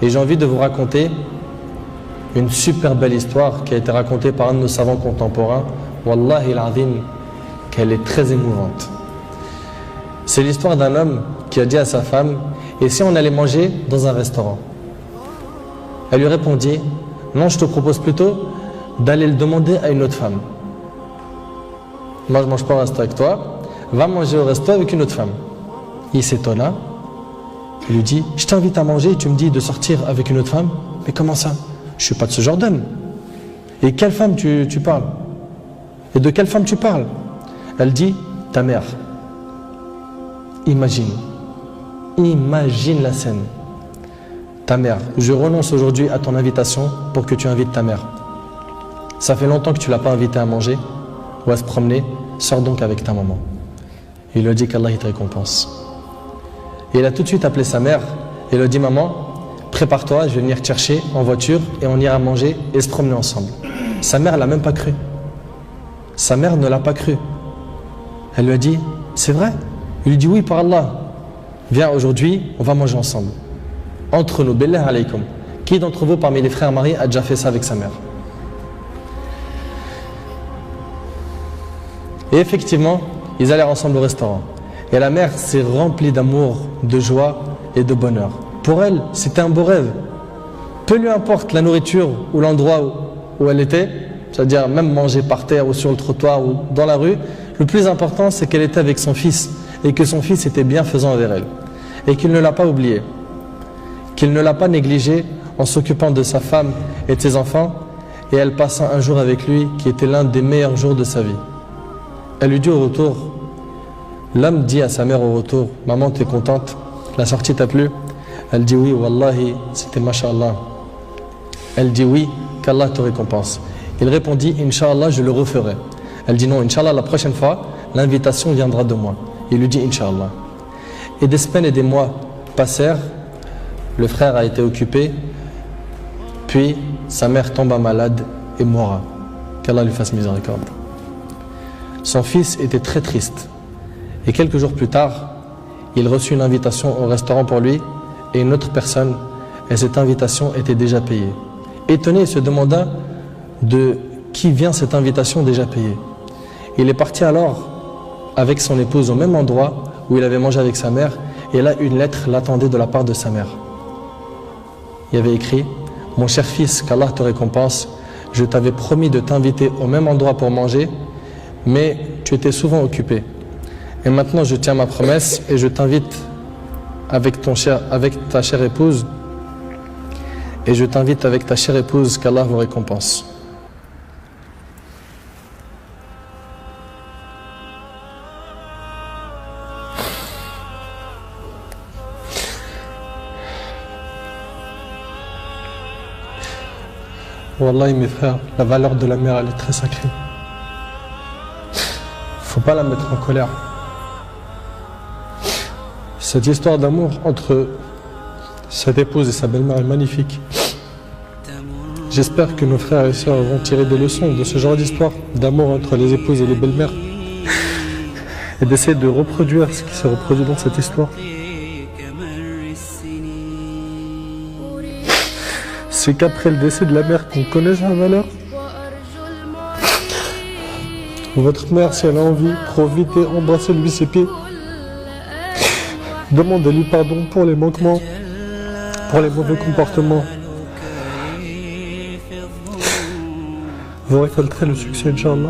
Et j'ai envie de vous raconter une super belle histoire qui a été racontée par un de nos savants contemporains. Wallahi al-azim, qu'elle est très émouvante. C'est l'histoire d'un homme qui a dit à sa femme: et si on allait manger dans un restaurant? Elle lui répondit: non, je te propose plutôt d'aller le demander à une autre femme. Moi je mange pas au resto avec toi, va manger au resto avec une autre femme. Il s'étonna, il lui dit: je t'invite à manger et tu me dis de sortir avec une autre femme? Mais comment ça? Je suis pas de ce genre d'homme. Et quelle femme tu parles? Et de quelle femme tu parles? Elle dit: ta mère. Imagine la scène. Ta mère, je renonce aujourd'hui à ton invitation pour que tu invites ta mère. Ça fait longtemps que tu l'as pas invitée à manger ou à se promener, sors donc avec ta maman. Il lui dit qu'Allah il te récompense. Et il a tout de suite appelé sa mère et lui a dit: maman, prépare-toi, je vais venir te chercher en voiture et on ira manger et se promener ensemble. Sa mère l'a même pas cru. Sa mère ne l'a pas cru. Elle lui a dit: c'est vrai? Il lui dit: oui, par Allah. Viens, aujourd'hui, on va manger ensemble. Entre nous, billah alaykum. Qui d'entre vous parmi les frères mariés a déjà fait ça avec sa mère? Et effectivement, ils allèrent ensemble au restaurant. Et la mère s'est remplie d'amour, de joie et de bonheur. Pour elle, c'était un beau rêve. Peu lui importe la nourriture ou l'endroit où elle était, c'est-à-dire même manger par terre ou sur le trottoir ou dans la rue, le plus important c'est qu'elle était avec son fils et que son fils était bienfaisant envers elle. Et qu'il ne l'a pas oublié, qu'il ne l'a pas négligé en s'occupant de sa femme et de ses enfants, et elle passa un jour avec lui qui était l'un des meilleurs jours de sa vie. Elle lui dit au retour, l'homme dit à sa mère au retour: maman, tu es contente? La sortie t'a plu? Elle dit: oui, wallahi, c'était mashallah. Elle dit: oui, qu'Allah te récompense. Il répondit: Inch'Allah, je le referai. Elle dit: non, Inch'Allah, la prochaine fois, l'invitation viendra de moi. Il lui dit: Inch'Allah. Et des semaines et des mois passèrent, le frère a été occupé, puis sa mère tomba malade et mourra. Qu'Allah lui fasse miséricorde. Son fils était très triste. Et quelques jours plus tard, il reçut une invitation au restaurant pour lui et une autre personne, et cette invitation était déjà payée. Étonné, il se demanda de qui vient cette invitation déjà payée. Il est parti alors avec son épouse au même endroit où il avait mangé avec sa mère, et là une lettre l'attendait de la part de sa mère. Il y avait écrit: mon cher fils, qu'Allah te récompense, je t'avais promis de t'inviter au même endroit pour manger, mais tu étais souvent occupé. Et maintenant je tiens ma promesse et je t'invite avec ta chère épouse, et je t'invite avec ta chère épouse, qu'Allah vous récompense. Wallahi mes frères, la valeur de la mère elle est très sacrée. Faut pas la mettre en colère. Cette histoire d'amour entre cette épouse et sa belle-mère est magnifique. J'espère que nos frères et sœurs vont tirer des leçons de ce genre d'histoire d'amour entre les épouses et les belles-mères et d'essayer de reproduire ce qui s'est reproduit dans cette histoire. C'est qu'après le décès de la mère qu'on connaît sa valeur. Votre mère, si elle a envie, profitez, embrassez-lui ses pieds. Demandez-lui pardon pour les manquements, pour les mauvais comportements. Vous récolterez le succès, Inch'Allah.